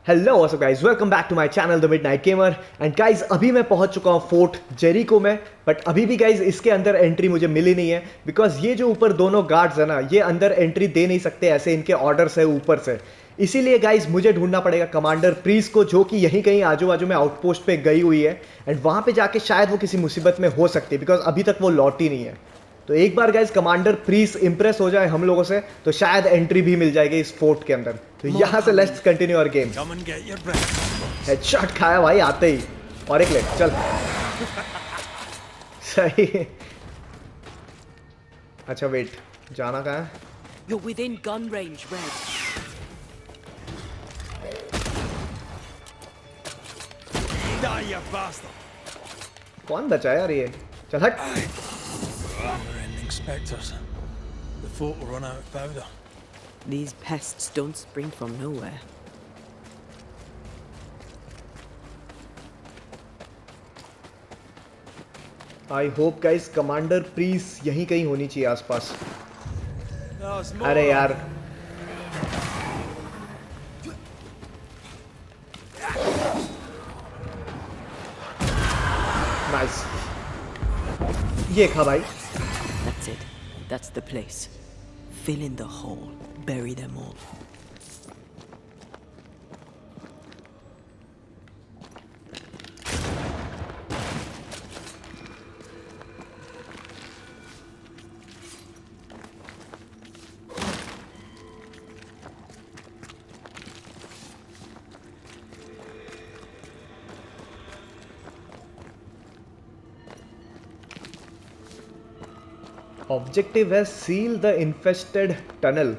Hello what's up guys, welcome back to my channel the midnight gamer. And guys अभी मैं पहुंच चुका हूं फोर्ट जेरिको में। बट अभी भी गाइस इसके अंदर एंट्री मुझे मिली नहीं है, बिकॉज ये जो ऊपर दोनों गार्ड्स है ना, ये अंदर एंट्री दे नहीं सकते, ऐसे इनके ऑर्डर्स है ऊपर से। इसीलिए गाइस मुझे ढूंढना पड़ेगा कमांडर प्रीस को, जो कि यहीं कहीं आजू बाजू में आउटपोस्ट पे गई हुई है। एंड वहां पे जाके शायद वो किसी मुसीबत में हो सकती है, बिकॉज अभी तक वो लौटी नहीं है। तो एक बार गाइस कमांडर प्रीस इंप्रेस हो जाए हम लोगों से, तो शायद एंट्री भी मिल जाएगी इस फोर्ट के अंदर। तो यहां से let's continue our game. Headshot खाया भाई आते ही, और एक ले चल। सही। अच्छा वेट, जाना कहाँ है? You're within gun range, Red. Die, you bastard! कौन बचा यार ये? चल हट। Never-ending spectres. The fort will run out of powder. These pests don't spring from nowhere. I hope guys commander Preece यहीं कहीं होनी चाहिए आसपास। No, it's more. अरे यार, नाइस, ये खा भाई। That's it. That's the place. Fill in the hole. Bury them all. Objective है seal the infested tunnel.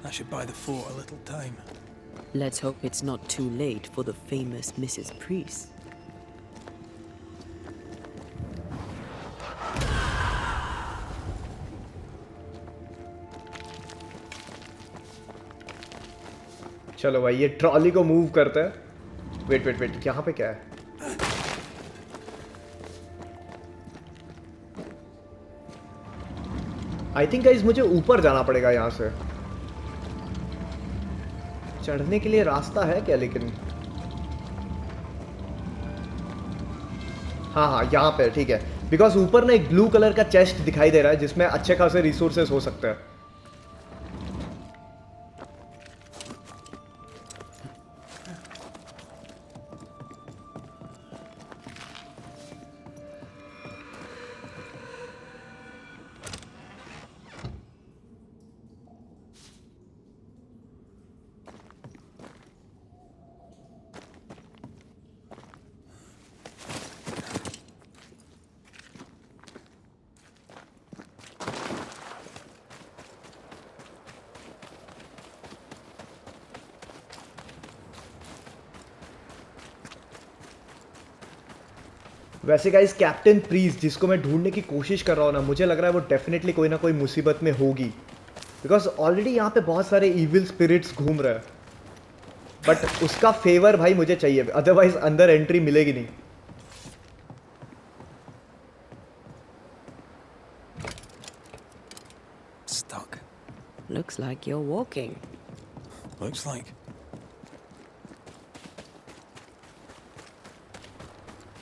I should buy the fort a little time. Let's hope it's not too late for the famous Mrs. Priest. चलो भाई ये trolley को move करते हैं। Wait wait wait, यहाँ पे क्या है? आई थिंक गाइस मुझे ऊपर जाना पड़ेगा यहाँ से। चढ़ने के लिए रास्ता है क्या? लेकिन हाँ हाँ यहाँ पे ठीक है, बिकॉज ऊपर ना एक ब्लू कलर का चेस्ट दिखाई दे रहा है जिसमें अच्छे खासे रिसोर्सेस हो सकते हैं। वैसे गाइस कैप्टन प्रीस जिसको मैं ढूंढने की कोशिश कर रहा हूँ ना, मुझे लग रहा है वो डेफिनेटली कोई ना कोई मुसीबत में होगी, बिकॉज ऑलरेडी यहाँ पे बहुत सारे इविल स्पिरिट्स घूम रहे हैं। बट उसका फेवर भाई मुझे चाहिए, अदरवाइज अंदर एंट्री मिलेगी नहीं। Stuck. Looks like you're walking. Looks like.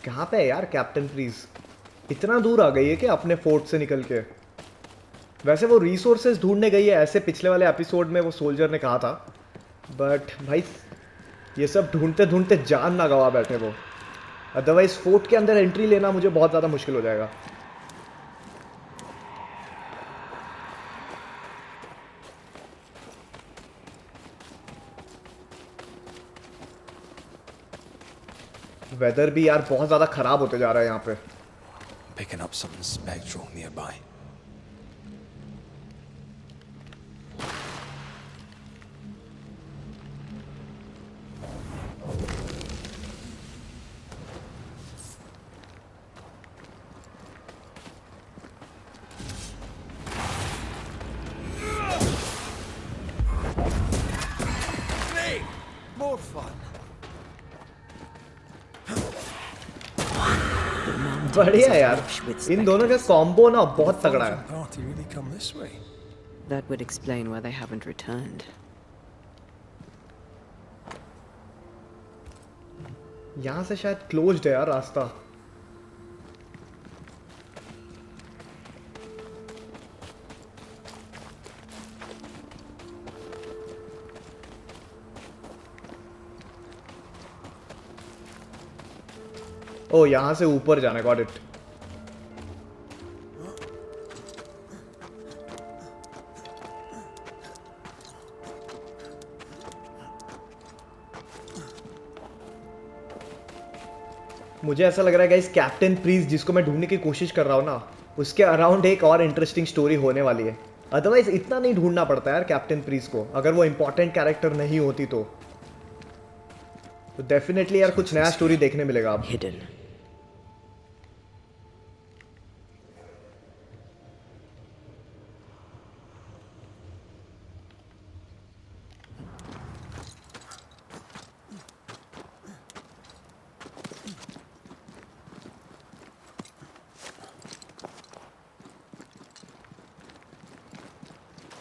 कहाँ पे है यार कैप्टन प्रीस? इतना दूर आ गई है कि अपने फोर्ट से निकल के। वैसे वो रिसोर्सेज ढूंढने गई है, ऐसे पिछले वाले एपिसोड में वो सोल्जर ने कहा था। बट भाई ये सब ढूंढते ढूंढते जान ना गवा बैठे वो, अदरवाइज फोर्ट के अंदर एंट्री लेना मुझे बहुत ज़्यादा मुश्किल हो जाएगा। वेदर भी यार बहुत ज़्यादा खराब होते जा रहा है यहाँ पे। Picking up something spectral nearby. Hey! More fun. बढ़िया यार, इन दोनों का कॉम्बो ना बहुत तगड़ा है। Party really come this way. That would explain why they haven't returned. यहाँ से शायद क्लोज्ड है यार रास्ता। ओ यहाँ से ऊपर जाना, गॉट इट। मुझे ऐसा लग रहा है गाइस, कैप्टन प्रीस जिसको मैं ढूंढने की कोशिश कर रहा हूँ ना, उसके अराउंड एक और इंटरेस्टिंग स्टोरी होने वाली है। अदरवाइज इतना नहीं ढूंढना पड़ता यार कैप्टन प्रीस को, अगर वो इंपॉर्टेंट कैरेक्टर नहीं होती तो डेफिनेटली यार कुछ नया स्टोरी देखने मिलेगा अब। Hidden.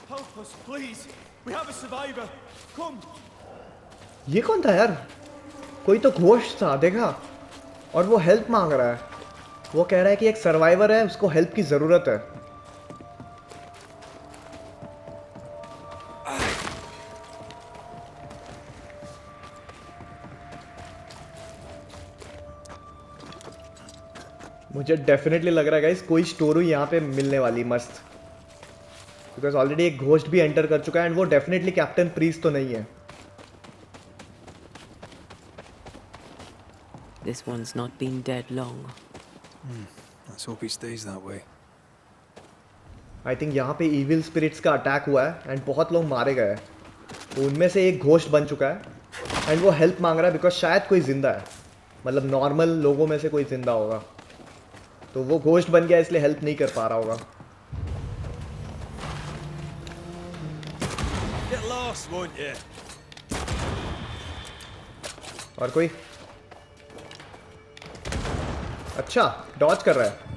Help us, please. We have a survivor. Come. ये कौन था यार? कोई तो घोस्ट था, देखा? और वो हेल्प मांग रहा है। वो कह रहा है कि एक सर्वाइवर है, उसको हेल्प की जरूरत है। मुझे डेफिनेटली लग रहा है गाइस कोई स्टोरी यहाँ पे मिलने वाली मस्त, बिकॉज ऑलरेडी एक घोस्ट भी एंटर कर चुका है एंड वो डेफिनेटली कैप्टन प्रीस तो नहीं है। This one's not been dead long. Let's hope he stays that way. I think यहाँ पे इविल स्पिरिट्स का अटैक हुआ है एंड बहुत लोग मारे गए हैं, तो उनमें से एक घोस्ट बन चुका है एंड वो हेल्प मांग रहा है बिकॉज शायद कोई जिंदा है, मतलब नॉर्मल लोगों में से कोई जिंदा होगा, तो वो घोस्ट बन गया इसलिए हेल्प नहीं कर पा रहा होगा। Get lost, won't you? और कोई? अच्छा, डॉज कर रहा है।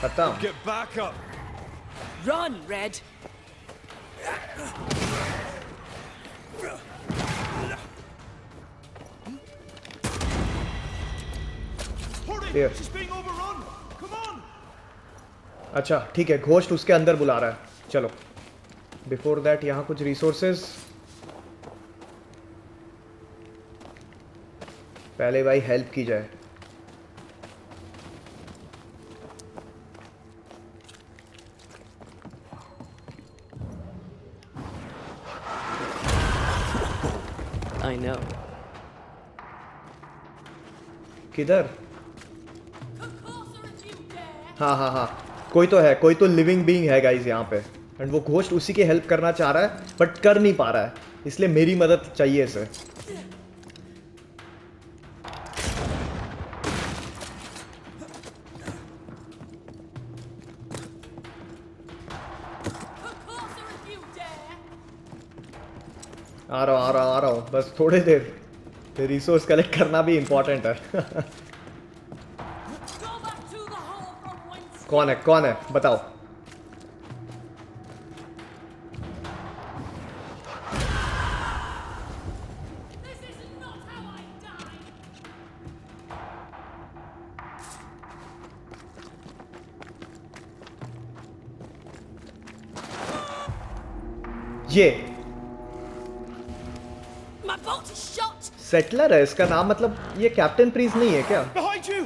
खत्म। Get back up. Run, Red! Hurry! Here. She's being overrun. Come on. अच्छा ठीक है, घोस्ट उसके अंदर बुला रहा है। चलो, बिफोर दैट यहाँ कुछ रिसोर्सेज। पहले भाई हेल्प की जाए। I know. किधर? हाँ हाँ हाँ, कोई तो है, कोई तो लिविंग बीइंग है गाइस यहाँ पे, एंड वो घोस्ट उसी की हेल्प करना चाह रहा है बट कर नहीं पा रहा है, इसलिए मेरी मदद चाहिए इसे। आ रहा हूँ, बस थोड़ी देर। रिसोर्स कलेक्ट करना भी इम्पोर्टेंट है। कौन है बताओ। ये सेटलर है इसका नाम, मतलब ये कैप्टन प्रीस नहीं है क्या? Behind you.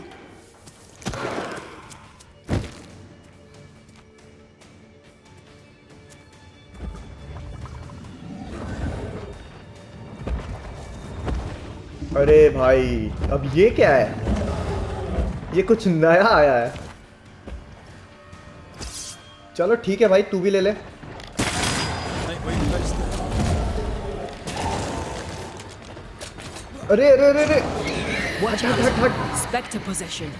अरे भाई, अब ये क्या है? ये कुछ नया आया है। चलो ठीक है भाई, तू भी ले ले। अरे अरे अरे अरे, Watch हट हट हट। Spectre possession.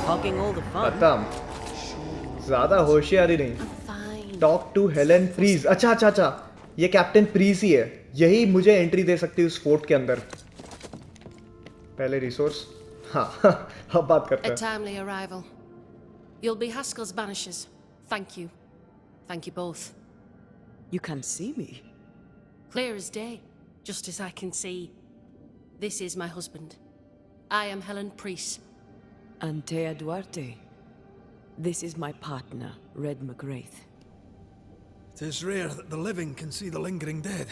Hogging all the fun. खत्म। ज्यादा होशियारी नहीं। Fine. Talk to Helen please. अच्छा अच्छा अच्छा, ये कैप्टन प्रीज ही है, यही मुझे एंट्री दे सकती है उस फोर्ट के अंदर। पहले रिसोर्स, हाँ अब बात करते A हैं। timely arrival. You'll be Haskell's Banishers. Thank you. Thank you both. You can see me. Clear as day, just as I can see. This is my husband. I am Helen Priest. Antea Duarte. This is my partner, Red McGrath. It is rare that the living can see the lingering dead.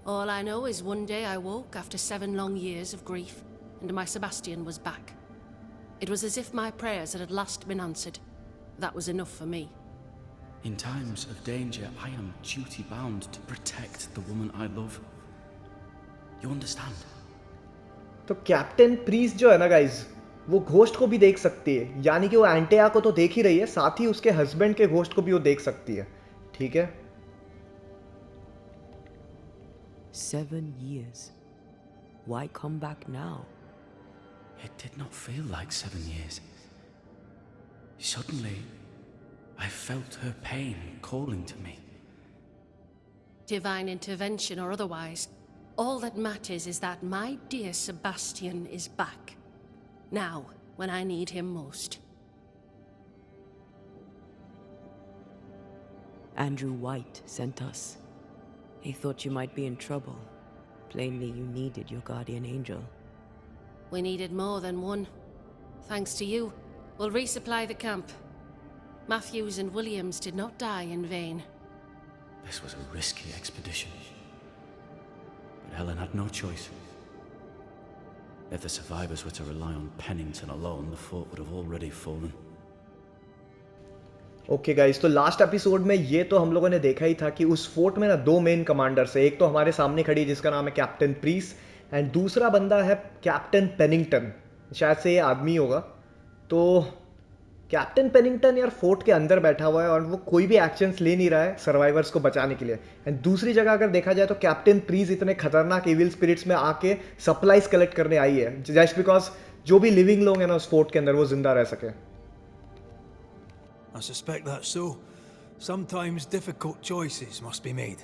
All I know is one day I woke after 7 long years of grief, and my Sebastian was back. It was as if my prayers had at last been answered. That was enough for me. In times of danger, I am duty-bound to protect the woman I love. You understand? तो captain priests जो है ना guys, वो ghost को भी देख सकती है, यानी कि वो एंटेया को तो देख ही रही है, साथ ही उसके हस्बैंड के घोस्ट को भी वो देख सकती है। ठीक है, 7 years. Why come back now? It did not feel like 7 years. Suddenly, I felt her pain calling to me. Divine intervention or otherwise, all that matters is that my dear Sebastian is back. Now, when I need him most. Andrew White sent us. He thought you might be in trouble. Plainly, you needed your guardian angel. We needed more than one. Thanks to you, we'll resupply the camp. Matthews and Williams did not die in vain. This was a risky expedition. But Helen had no choice. If the survivors were to rely on Pennington alone, the fort would have already fallen. Okay guys, तो last episode में ये तो हम लोगों ने देखा ही था कि उस फोर्ट में ना 2 मेन कमांडर्स है। एक तो हमारे सामने खड़ी है जिसका नाम है कैप्टन प्रीस, एंड दूसरा बंदा है कैप्टन पेनिंगटन, शायद से ये आदमी होगा। तो कैप्टन पेनिंगटन यार फोर्ट के अंदर बैठा हुआ है और वो कोई भी एक्शंस ले नहीं रहा है सर्वाइवर्स को बचाने के लिए। एंड दूसरी जगह अगर देखा जाए तो कैप्टन प्रीज इतने खतरनाक इविल स्पिरिट्स में आके सप्लाईज कलेक्ट करने आई है, जस्ट बिकॉज जो भी लिविंग लोग हैं ना उस फोर्ट के अंदर वो जिंदा रह सके। I suspect that's so. Sometimes difficult choices must be made.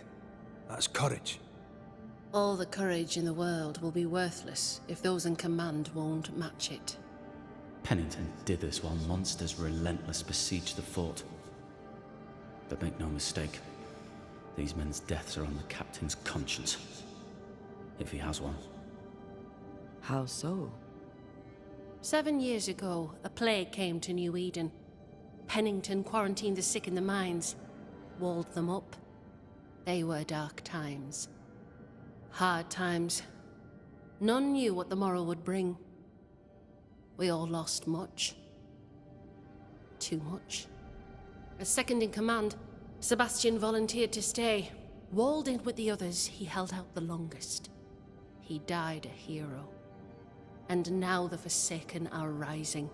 That's courage. All the courage in the world will be worthless if those in command won't match it. Pennington did this while monsters relentless besieged the fort. But make no mistake, these men's deaths are on the captain's conscience. If he has one. How so? 7 years ago, a plague came to New Eden. Pennington quarantined the sick in the mines, walled them up. They were dark times. Hard times. None knew what the morrow would bring. We all lost much. Too much. As second in command, Sebastian volunteered to stay. Walled in with the others, he held out the longest. He died a hero. And now the Forsaken are rising.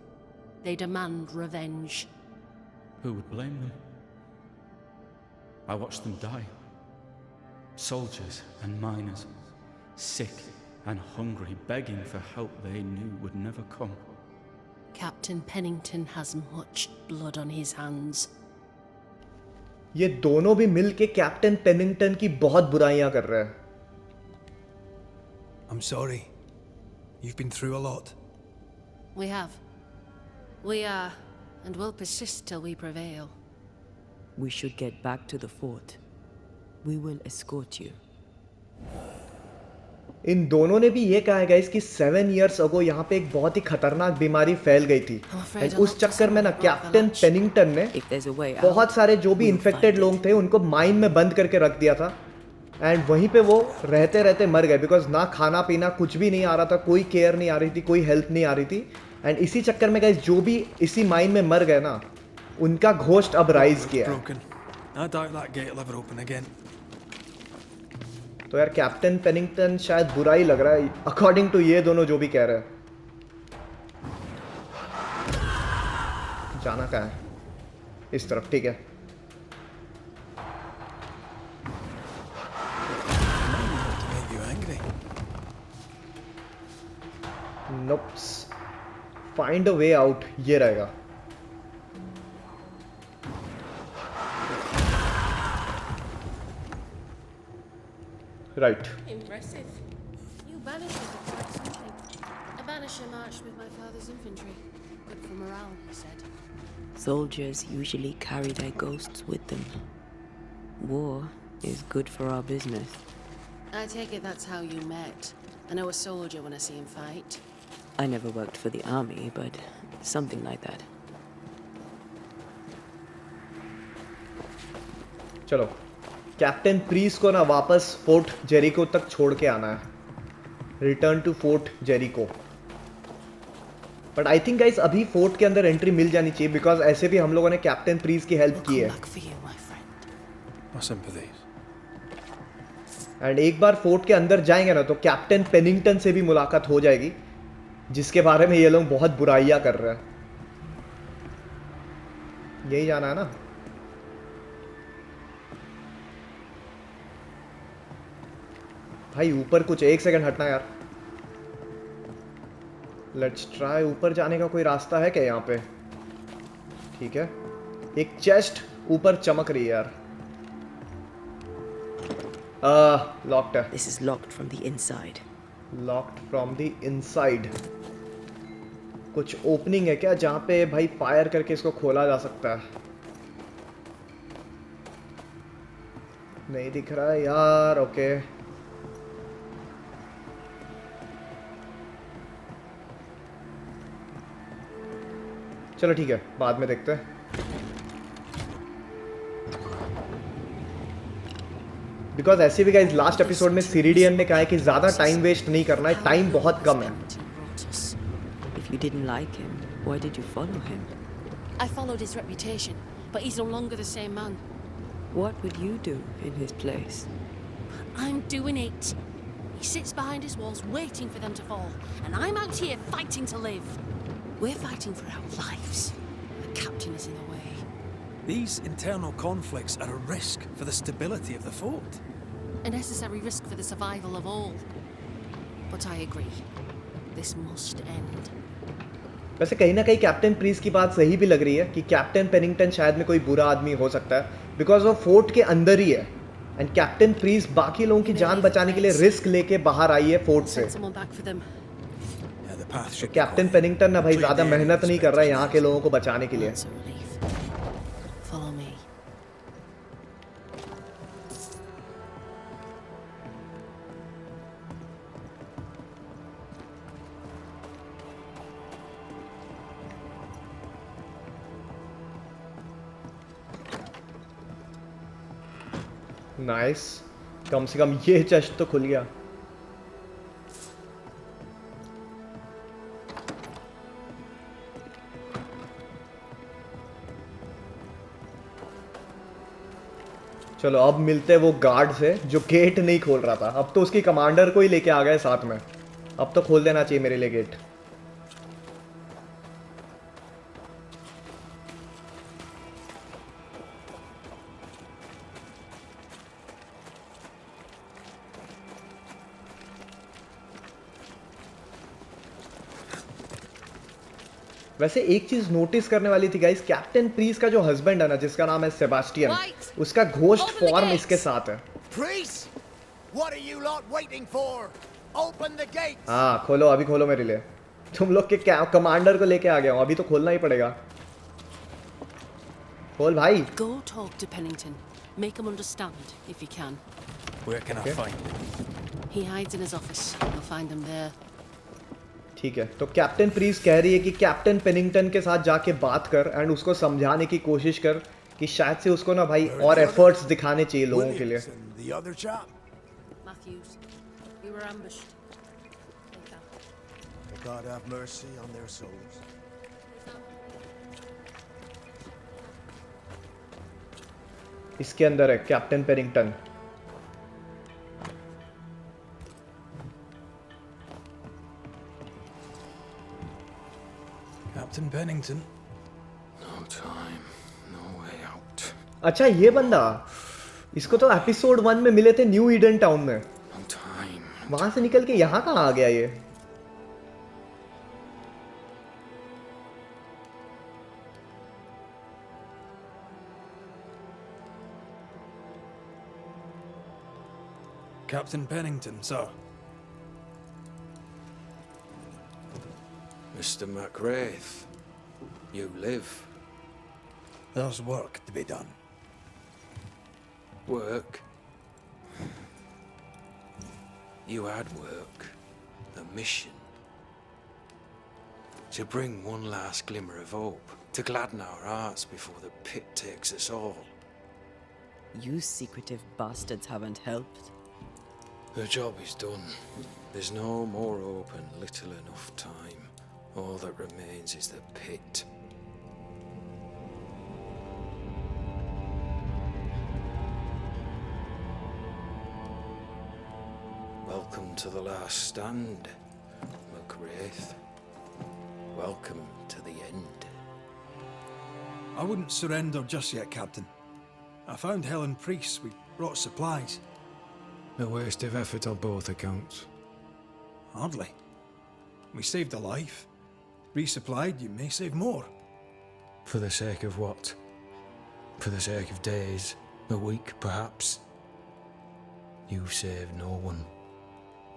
They demand revenge. Who would blame them? I watched them die. Soldiers and miners, sick and hungry, begging for help they knew would never come. Captain Pennington has much blood on his hands. ये दोनों भी मिल के captain Pennington की बहुत बुराइयां कर रहे हैं। I'm sorry. You've been through a lot. We have. We are, and will persist till we prevail. We should get back to the fort. We will escort you. इन दोनों ने भी ये कहा है गाइस कि 7 years ago यहाँ पे एक बहुत ही खतरनाक बीमारी फैल गई थी। And उस चक्कर में ना कैप्टन पेनिंगटन ने If there's a way out, बहुत सारे जो भी we'll इन्फेक्टेड find लोग it. थे उनको माइन में बंद करके रख दिया था, एंड वहीं पे वो रहते रहते मर गए बिकॉज ना खाना पीना कुछ भी नहीं आ रहा था, कोई केयर नहीं आ रही थी, कोई हेल्प नहीं आ रही थी। एंड इसी चक्कर में गाइस जो भी इसी माइन में मर गए ना उनका घोस्ट अब राइज किया है। Broken. I doubt that gate will ever open again. तो यार कैप्टन पेनिंगटन शायद बुरा ही लग रहा है अकॉर्डिंग टू ये दोनों जो भी कह रहे हैं। जाना कहाँ है? इस तरफ, ठीक है। To make you angry. Nopes, find a way out, ये रहेगा। Right. Impressive. You Banishers are quite something. A Banisher marched with my father's infantry. Good for morale, he said. Soldiers usually carry their ghosts with them. War is good for our business. I take it that's how you met. I know a soldier when I see him fight. I never worked for the army, but something like that. चलो captain priests को ना वापस fort Jericho तक छोड़ के आना है। Return to fort Jericho. But I think guys अभी फोर्ट के अंदर एंट्री मिल जानी चाहिए, बिकॉज ऐसे भी हम लोगों ने कैप्टन प्रीस की हेल्प की है। एंड एक बार फोर्ट के अंदर जाएंगे ना तो कैप्टन पेनिंगटन से भी मुलाकात हो जाएगी, जिसके बारे में ये लोग बहुत बुराइयां कर रहे हैं। यही जाना है ना? भाई ऊपर कुछ, एक सेकंड हटना यार। Let's try. ऊपर जाने का कोई रास्ता है क्या यहाँ पे? ठीक है, एक चेस्ट ऊपर चमक रही है यार। लॉक्ड है। This is locked from the inside. Locked from the inside. कुछ ओपनिंग है क्या जहाँ पे भाई फायर करके इसको खोला जा सकता है? नहीं दिख रहा है यार। ओके चलो ठीक है, बाद में देखते हैं। बिकॉज ऐसे भी गाइस लास्ट एपिसोड में सिरिडियन ने कहा है कि ज्यादा टाइम वेस्ट नहीं करना है, टाइम बहुत कम है। If you didn't like him, why did you follow him? I followed his reputation, but he's no longer the same man. What would you do in his place? I'm doing it. He sits behind his walls waiting for them to fall, and I'm out here fighting to live. We're fighting for our lives. The captain is in the way. These internal conflicts are a risk for the stability of the fort. A necessary risk for the survival of all. But I agree. This must end. वैसे कहीं ना कहीं captain priests की बात सही भी लग रही है कि कैप्टन पेनिंगटन शायद में कोई बुरा आदमी हो सकता है, बिकॉज वो फोर्ट के अंदर ही है। एंड कैप्टन प्रीस बाकी लोगों की जान बचाने के लिए रिस्क लेके बाहर आई है फोर्ट से। तो कैप्टन पेनिंगटन ना भाई ज्यादा मेहनत नहीं कर रहा है यहाँ के लोगों को बचाने के लिए। Follow me. नाइस, कम से कम ये चेस्ट तो खुल गया। चलो अब मिलते हैं वो गार्ड से जो गेट नहीं खोल रहा था। अब तो उसकी कमांडर को ही लेके आ गए साथ में। अब तो खोल देना चाहिए मेरे लिए गेट। वैसे एक चीज नोटिस करने वाली थी गाइस, कैप्टन प्रीस का जो हस्बैंड है ना, जिसका नाम है सेबास्टियन, उसका घोस्ट फॉर्म इसके साथ है। हाँ खोलो, अभी खोलो मेरे लिए। तुम लोग के कमांडर को लेके आ गया हूँ, अभी तो खोलना ही पड़ेगा। खोल भाई। Go talk to Pennington. Make him understand if you can. Where can I find him? He hides in his office. You'll find him there. ठीक है, तो कैप्टन प्रीस कह रही है कि कैप्टन पेनिंगटन के साथ जाके बात कर एंड उसको समझाने की कोशिश कर कि शायद से उसको ना भाई और एफर्ट्स दिखाने चाहिए लोगों के लिए। Matthews, we were ambushed. Take that. God have mercy on their souls. इसके अंदर है captain Pennington. Captain Pennington. No time, no way out. अच्छा ये बंदा, इसको तो एपिसोड 1 में मिले थे न्यू ईडन टाउन में। No time. वहां से निकल के यहाँ कहाँ आ गया ये? Captain Pennington, sir. Mr. MacWraith, you live. There's work to be done. Work? You had work. A mission. To bring one last glimmer of hope. To gladden our hearts before the pit takes us all. You secretive bastards haven't helped. The job is done. There's no more hope and little enough time. All that remains is the pit. Welcome to the last stand, MacWraith. Welcome to the end. I wouldn't surrender just yet, Captain. I found Helen Priest. We brought supplies. A waste of effort on both accounts. Hardly. We saved a life. Resupplied, you may save more. For the sake of what? For the sake of days, a week perhaps? You've saved no one.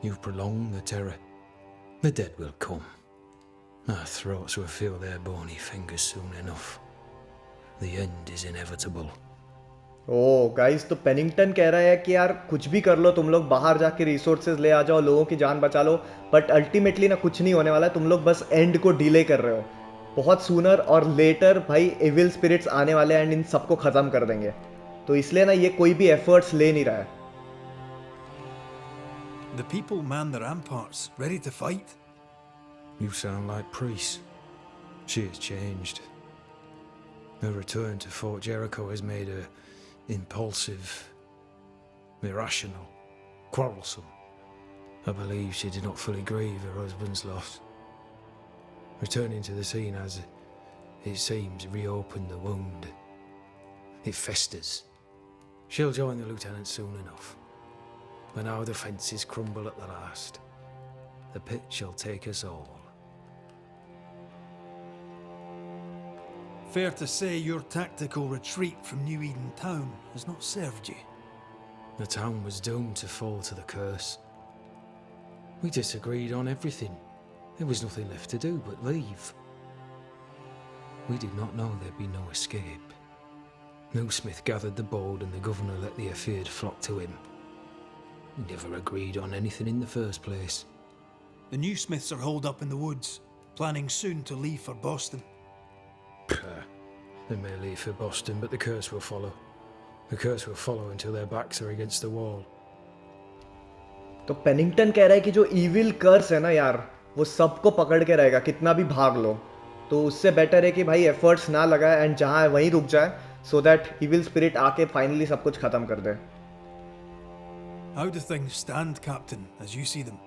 You've prolonged the terror. The dead will come. Our throats will feel their bony fingers soon enough. The end is inevitable. Oh guys, तो Pennington कह रहा है कि यार कुछ भी कर लो, तुम लोग बाहर जाके रिसोर्सेज ले आ जाओ, लोगों की जान बचा लो, बट अल्टीमेटली ना कुछ नहीं होने वाला है, तुम लोग बस एंड को डिले कर रहे हो. बहुत सूनर और लेटर भाई एविल स्पिरिट्स आने वाले हैं एंड इन सबको खत्म कर देंगे. तो इसलिए ना ये कोई भी एफर्ट्स ले नहीं रहा है. The people man the ramparts, ready to fight. You sound like Priest. She has changed. Her return to Fort Jericho has made her impulsive, irrational, quarrelsome. I believe she did not fully grieve her husband's loss. Returning to the scene has, it seems, reopened the wound. It festers. She'll join the lieutenant soon enough. When our defences crumble at the last, the pit shall take us all. Fair to say your tactical retreat from New Eden town has not served you. The town was doomed to fall to the curse. We disagreed on everything. There was nothing left to do but leave. We did not know there'd be no escape. No Smith gathered the bold and the governor let the affair flock to him. We never agreed on anything in the first place. The new Smiths are holed up in the woods, planning soon to leave for Boston. They may leave for Boston, but the curse will follow. The curse will follow until their backs are against the wall. तो Pennington कह रहा है कि जो evil कर्स है ना यार, वो सबको पकड़ के रहेगा कितना भी भाग लो. तो उससे बेटर है कि भाई एफर्ट्स ना लगाए एंड जहाँ है वहीं रुक जाए, सो दैट इविल स्पिरिट आके फाइनली सब कुछ खत्म कर दे. How do things stand, Captain, as you see them?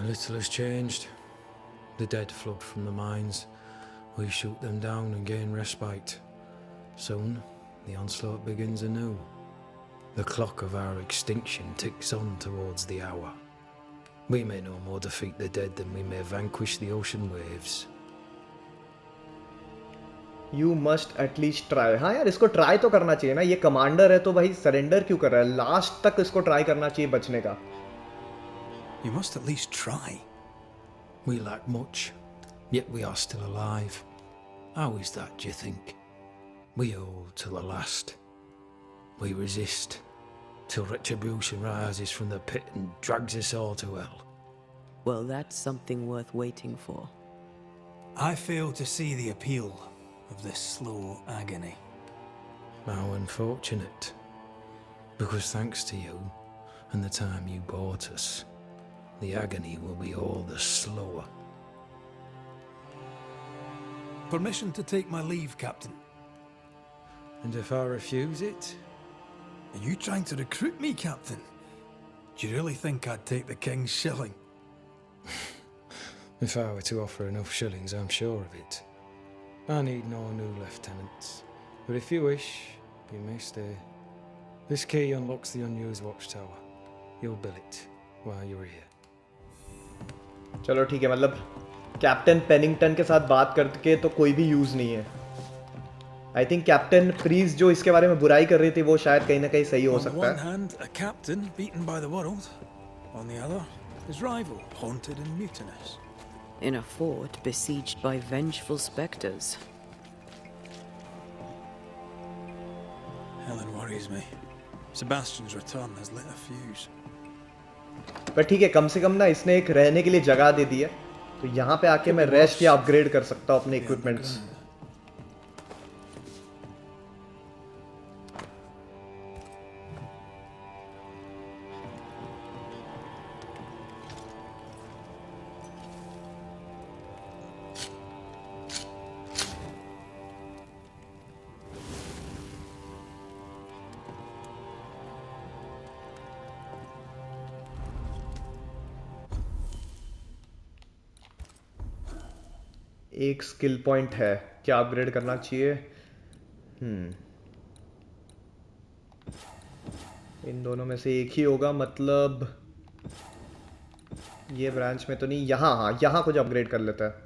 Little has changed. The dead flood from the mines. We shoot them down and gain respite. Soon, the onslaught begins anew. The clock of our extinction ticks on towards the hour. We may no more defeat the dead than we may vanquish the ocean waves. You must at least try. हाँ यार, इसको try तो करना चाहिए ना. ये commander है तो भाई सरेंडर क्यों कर रहा है? लास्ट तक इसको ट्राई करना चाहिए बचने का. You must at least try. We lack much, yet we are still alive. How is that, do you think? We hold till the last. We resist, till retribution rises from the pit and drags us all to hell. Well, that's something worth waiting for. I fail to see the appeal of this slow agony. How unfortunate. Because thanks to you, and the time you bought us, the agony will be all the slower. Permission to take my leave, Captain. And if I refuse it? Are you trying to recruit me, Captain? Do you really think I'd take the King's shilling? If I were to offer enough shillings, I'm sure of it. I need no new lieutenants. But if you wish, you may stay. This key unlocks the unused watchtower. You'll bill it while you're here. चलो ठीक है, मतलब captain Pennington के साथ बात करके तो कोई भी यूज नहीं है. आई थिंक कैप्टन प्रीस जो इसके बारे में बुराई कर रही थी वो शायद कहीं ना कहीं सही हो On the सकता one है. hand, a captain beaten by the world. On the other, his rival haunted and mutinous. In a fort besieged by vengeful spectres. Helen worries me. Sebastian's return has lit a fuse. पर ठीक है, कम से कम ना इसने एक रहने के लिए जगह दे दी है, तो यहाँ पे आके मैं रेस्ट या अपग्रेड कर सकता हूँ अपने इक्विपमेंट्स. एक स्किल पॉइंट है, क्या अपग्रेड करना चाहिए? इन दोनों में से एक ही होगा, मतलब ये ब्रांच में तो नहीं. यहाँ, हाँ यहाँ कुछ अपग्रेड कर लेता है.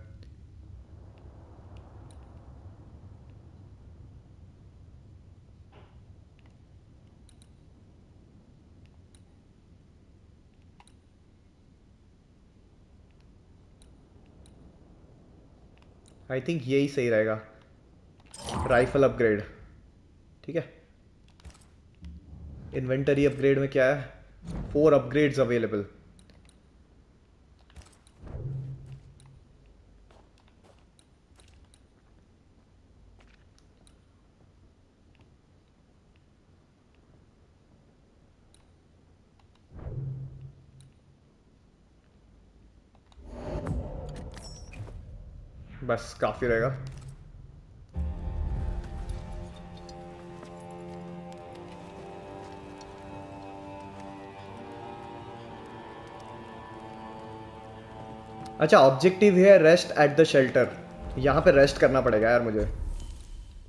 आई थिंक यही सही रहेगा, राइफल अपग्रेड. ठीक है, इन्वेंटरी अपग्रेड में क्या है? 4 अपग्रेड्स अवेलेबल. बस काफी रहेगा. अच्छा, ऑब्जेक्टिव है रेस्ट एट द शेल्टर. यहाँ पे रेस्ट करना पड़ेगा यार मुझे.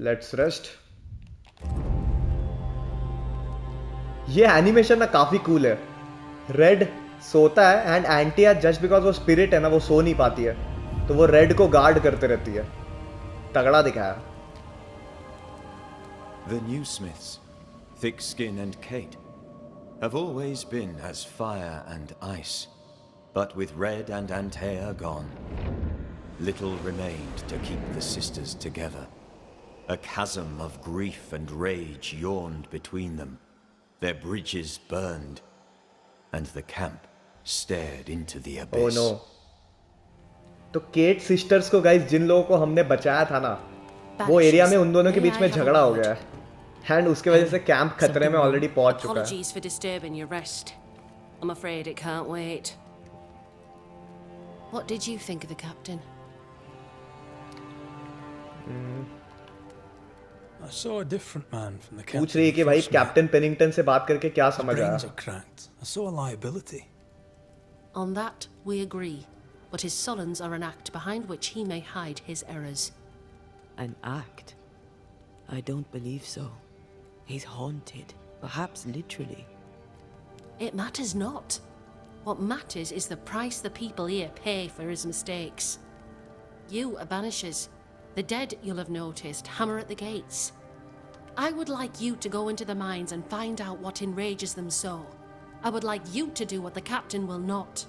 Let's rest. ये एनिमेशन ना काफी कूल है. रेड सोता है एंड एंटिया जस्ट बिकॉज वो स्पिरिट है ना, वो सो नहीं पाती है, तो वो रेड को गार्ड करते रहती है. तगड़ा दिखाया. The new Smiths, Thick Skin and Kate, have always been as fire and ice. But with Red and Antea gone, little remained to keep the sisters together. A chasm of grief and rage yawned between them. Their bridges burned, and the camp stared into the abyss. Oh no. तो cat sisters को guys, जिन लोगों को हमने बचाया था ना, वो area में उन दोनों के बीच में झगड़ा हो गया है एंड उसके वजह से कैंप खतरे में ऑलरेडी पहुंच चुका है. Apologies for disturbing your rest. I'm afraid it can't wait. What did you think of the captain? I saw a different man from the captain. पूछ रही है कि भाई कैप्टन पेनिंगटन से बात करके क्या समझ आया? Brains are cracked. I saw a liability. On that, we agree. But his sullens are an act behind which he may hide his errors. An act? I don't believe so. He's haunted, perhaps literally. It matters not. What matters is the price the people here pay for his mistakes. You are Banishers. The dead, you'll have noticed, hammer at the gates. I would like you to go into the mines and find out what enrages them so. I would like you to do what the captain will not.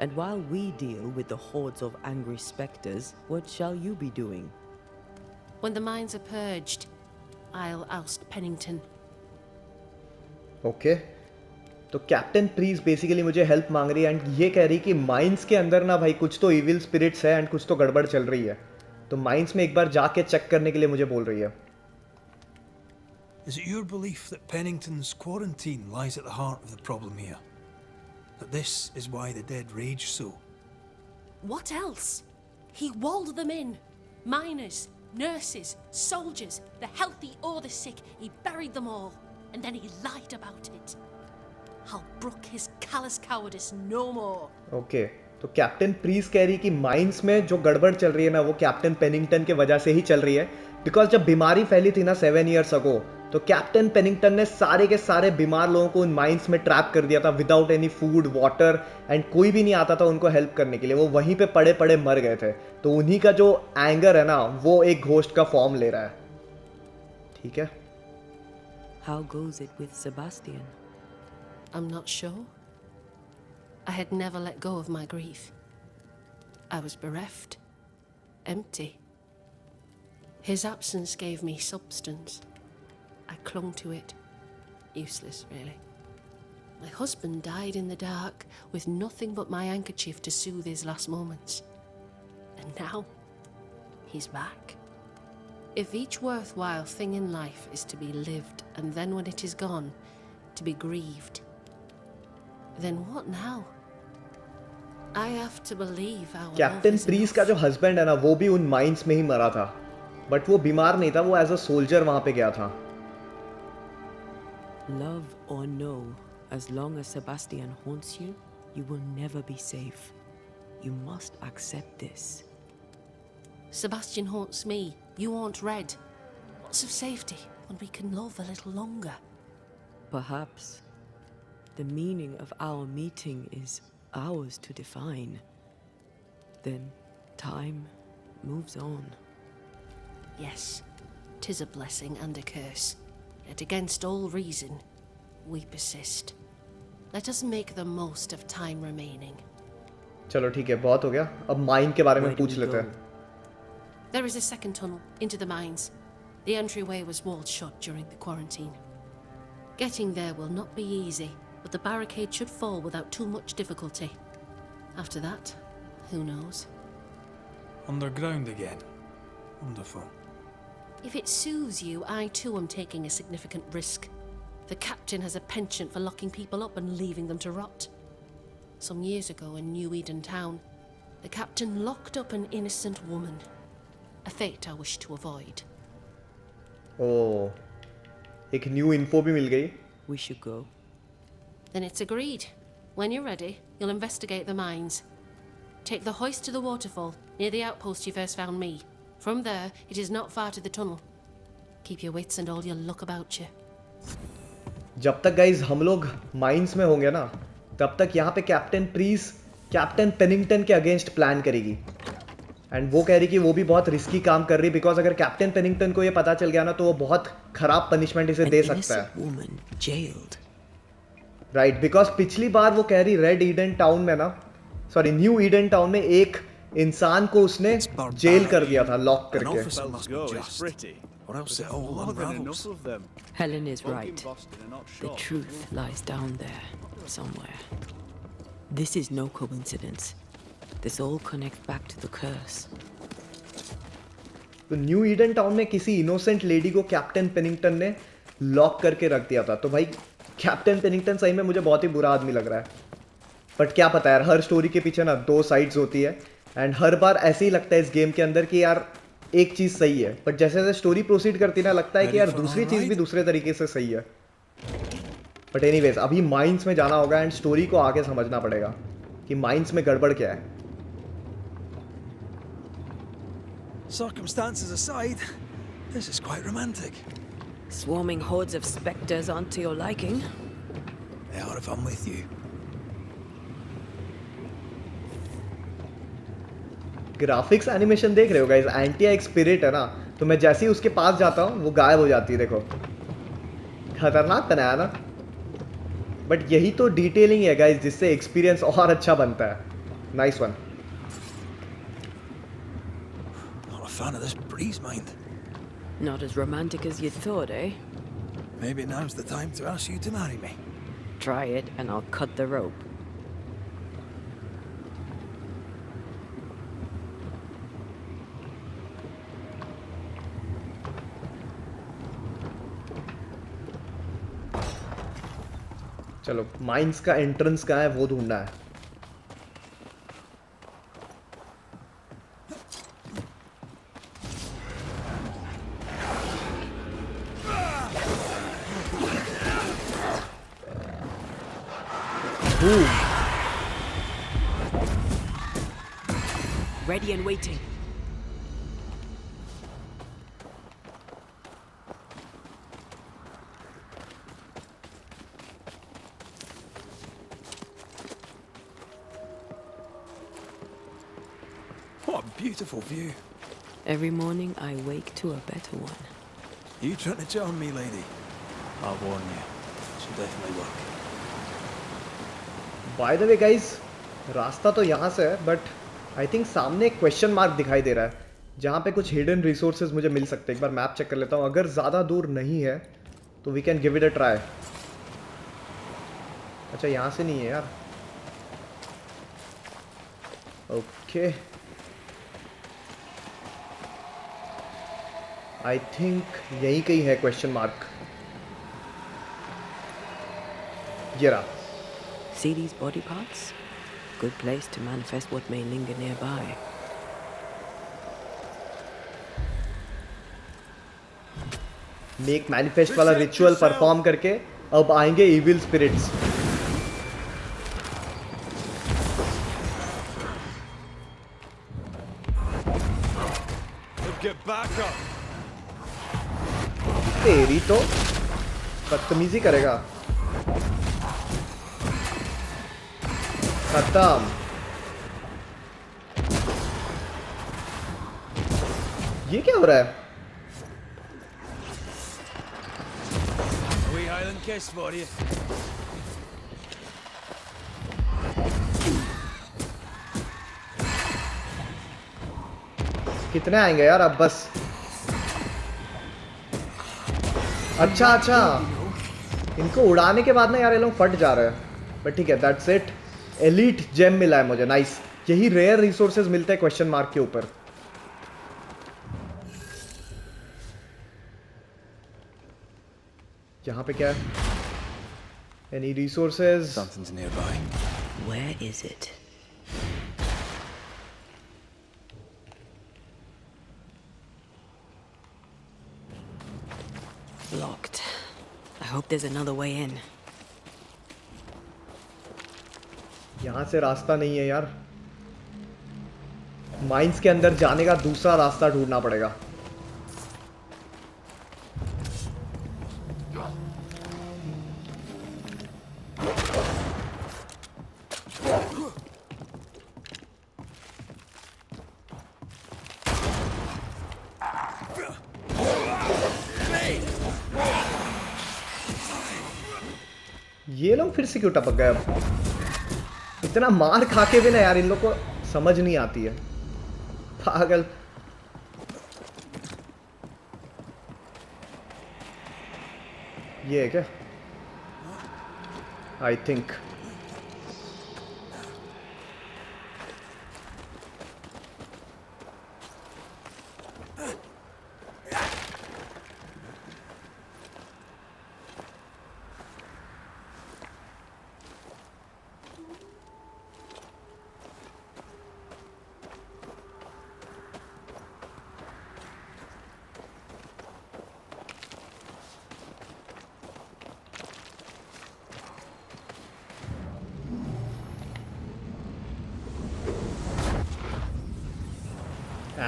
And while we deal with the hordes of angry spectres, what shall you be doing? When the mines are purged, I'll oust Pennington. Okay, तो captain priests basically मुझे help मांग रही है and ये कह रही कि mines के अंदर ना भाई कुछ तो इविल स्पिरिट्स है एंड कुछ तो गड़बड़ चल रही है, तो माइंस में एक बार जाके चेक करने के लिए मुझे बोल रही है. Is it your belief that Pennington's quarantine lies at the heart of the problem here? That this is why the dead rage so? What else? He walled them in. Miners, nurses, soldiers, the healthy or the sick. He buried them all. And then he lied about it. I'll brook his callous cowardice no more. Okay, तो captain priests कह रही कि mines में जो गड़बड़ चल रही है ना, वो कैप्टन पेनिंगटन के वजह से ही चल रही है. बिकॉज जब बीमारी फैली थी ना 7 years ago, तो कैप्टन पेनिंगटन ने सारे के सारे बीमार लोगों को उन माइंस में ट्रैप कर दिया था without any food water and कोई भी नहीं आता था उनको हेल्प करने के लिए. वो वहीं पे पड़े पड़े मर गए थे. तो उन्हीं का जो एंगर है ना, वो एक घोस्ट का फॉर्म ले रहा है. ठीक है. How goes it with Sebastian? I'm not sure. I had never let go of my grief. I was bereft, empty. His absence gave me substance. I clung to it. Useless, really. My husband died in the dark with nothing but my handkerchief to soothe his last moments. And now, he's back. If each worthwhile thing in life is to be lived, and then when it is gone, to be grieved, then what now? I have to believe our captain love is Preece का enough. जो husband है ना, वो भी उन mines में ही मरा था. बट वो बीमार नहीं था, वो एज अ सोल्जर वहां पे गया था. Love or no, as long as Sebastian haunts you, you will never be safe. You must accept this. Sebastian haunts me. You haunt Red. What's of safety when we can love a little longer? Perhaps the meaning of our meeting is ours to define. Then time moves on. Yes, 'tis a blessing and a curse. Yet against all reason, we persist. Let us make the most of time remaining. चलो ठीक है, बहुत हो गया. अब mine के बारे में Where do पूछ we लेते go? हैं. There is a second tunnel into the mines. The entryway was walled shut during the quarantine. Getting there will not be easy, but the barricade should fall without too much difficulty. After that, who knows? Underground again. Wonderful. If it soothes you, I too am taking a significant risk. The captain has a penchant for locking people up and leaving them to rot. Some years ago in New Eden town, the captain locked up an innocent woman. A fate I wish to avoid. ओह, एक new info भी मिल गई. We should go. Then it's agreed. When you're ready, you'll investigate the mines. Take the hoist to the waterfall, near the outpost you first found me. From there, it is not far to the tunnel. Keep your wits and all your luck about you. जब तक guys हम लोग mines में होंगे ना, तब तक यहाँ पे कैप्टन प्रीस कैप्टन पेनिंगटन के अगेंस्ट प्लान करेगी. एंड वो कह रही कि वो भी बहुत रिस्की काम कर रही, बिकॉज अगर कैप्टन पेनिंगटन को ये पता चल गया ना, तो वो बहुत खराब पनिशमेंट इसे दे सकता है. Woman jailed. राइट, बिकॉज पिछली बार वो कह रही रेड ईडन टाउन में ना, सॉरी न्यू ईडन टाउन में एक इंसान को उसने जेल कर दिया था, लॉक An करके. officer must be just, or else it all unravels. Helen is right. The truth lies down there, somewhere. This is no coincidence. This all connects back to the curse. तो new Eden town में किसी innocent lady को captain Pennington ने lock करके रख दिया था. तो भाई कैप्टन पेनिंगटन सही में मुझे बहुत ही बुरा आदमी लग रहा है. बट क्या पता यार, हर स्टोरी के पीछे ना दो साइड्स होती है, एंड हर बार ऐसे ही लगता है इस गेम के अंदर कि यार एक चीज सही है, बट जैसे जैसे स्टोरी प्रोसीड करती है ना, लगता है कि यार दूसरी चीज भी दूसरे तरीके से सही है. बट एनीवेज, अभी माइंस में जाना होगा एंड स्टोरी को आगे समझना पड़ेगा कि माइंस में गड़बड़ क्या है. Circumstances aside, this is quite romantic. Swarming hordes of spectres aren't to your liking. They are if I'm with you. Graphics animation देख रहे हो गाइस, एंटिया एक स्पिरिट है ना, तो मैं जैसे ही उसके पास जाता हूँ वो गायब हो जाती है. देखो खतरनाक बनाया ना, बट यही तो डिटेलिंग है गाइस जिससे एक्सपीरियंस और अच्छा बनता है. Nice one. Not a fan of this breeze, mind. Not as romantic as you'd thought, eh? Maybe now's the time to ask you to marry me. Try it and I'll cut the rope. चलो, mines का entrance कहाँ है वो ढूंढना है. Ready and waiting. What a beautiful view. Every morning I wake to a better one. You trying to charm me, lady? I'll warn you. She'll definitely work. By the way guys, रास्ता तो यहाँ से है but I think सामने एक question mark दिखाई दे रहा है जहाँ पे कुछ हिडन रिसोर्सेज मुझे मिल सकते हैं। एक बार मैप चेक कर लेता हूँ, अगर ज़्यादा दूर नहीं है तो we can give it a try. अच्छा यहाँ से नहीं है यार। ओके आई थिंक यही कहीं है क्वेश्चन मार्क। ये रहा। See these body parts? Good place to manifest what may linger nearby. Make manifest वाला रिचुअल परफॉर्म करके अब आएंगे evil spirits. Get back up. तेरी तो बदतमीजी करेगा। खत्म। ये क्या हो रहा है? A wee Highland kiss for you. कितने आएंगे यार अब बस? अच्छा अच्छा, इनको उड़ाने के बाद ना यार ये लोग फट जा रहे हैं, बट ठीक है, दैट्स इट। एलीट जेम मिला है मुझे, नाइस। यही रेयर रिसोर्सेज मिलते हैं क्वेश्चन मार्क के ऊपर। यहाँ पे क्या है? Any resources? Something's nearby. Where is it? Locked. I hope there's another way in. यहाँ से रास्ता नहीं है यार। माइंस के अंदर जाने का दूसरा रास्ता ढूंढना पड़ेगा। ये लोग फिर से क्यों टपक गए? अब इतना मार खा के भी ना यार इन लोग को समझ नहीं आती है, पागल। ये है क्या? आई थिंक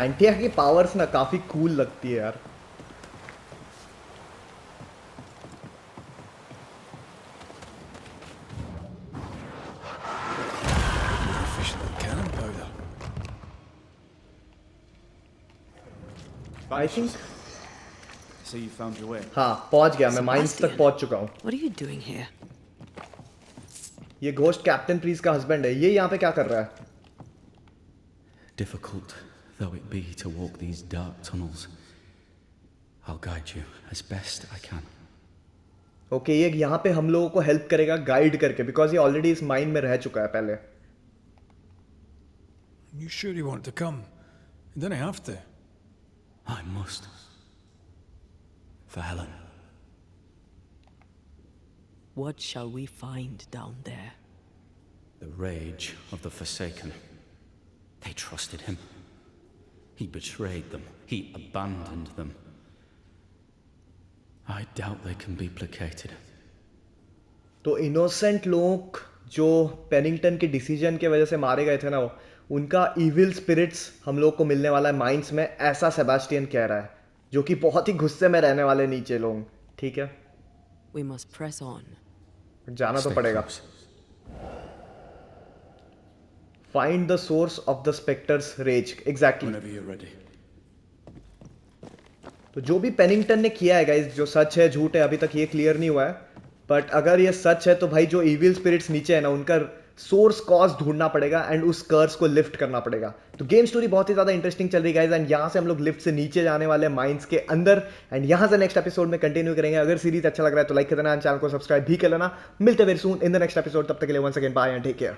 एंटिया की पावर्स ना काफी कूल लगती है यार। Efficient cannon powder. I think So you found your way. हाँ पहुंच गया, मैं माइंस तक पहुंच चुका हूँ। What are you doing here? ये घोस्ट कैप्टन प्रीस का हस्बैंड है, ये यहाँ पे क्या कर रहा है? Difficult though it be to walk these dark tunnels, I'll guide you as best I can. Okay ये यहाँ पे हम लोगों को हेल्प करेगा गाइड करके, बिकॉज ये ऑलरेडी इस माइन में रह चुका है पहले। You sure you want to come? You don't have to. I must. For Helen. What shall we find down there? The rage of the Forsaken. They trusted him. He betrayed them. He abandoned them. I doubt they can be placated. तो innocent लोग जो Pennington के decision के वजह से मारे गए थे ना, उनका इविल स्पिरिट्स हम लोग को मिलने वाला है माइंस में, ऐसा सेबास्टियन कह रहा है, जो कि बहुत ही गुस्से में रहने वाले नीचे लोग। ठीक है, We must press on. जाना तो Stay पड़ेगा। close. Find the source of the spectres rage. Exactly. Whenever you're ready. तो जो भी पेनिंगटन ने किया है गाइज, जो सच है झूठ है अभी तक ये क्लियर नहीं हुआ है, बट अगर ये सच है तो भाई जो इविल स्पिरिट्स नीचे है ना, उनका सोर्स कॉज ढूंढना पड़ेगा एंड उस कर्स को लिफ्ट करना पड़ेगा। तो गेम स्टोरी बहुत ही ज्यादा इंटरेस्टिंग चल रही है गाइज, एंड यहाँ से हम लोग लिफ्ट से नीचे जाने वाले हैं माइंस के अंदर, एंड यहाँ से नेक्स्ट एपिसोड में कंटिन्यू करेंगे। अगर सीरीज अच्छा लग रहा है तो लाइक कर देना, चैनल को सब्सक्राइब भी कर लेना। मिलते हैं very soon in the next episode, तब तक के लिए once again bye and take care.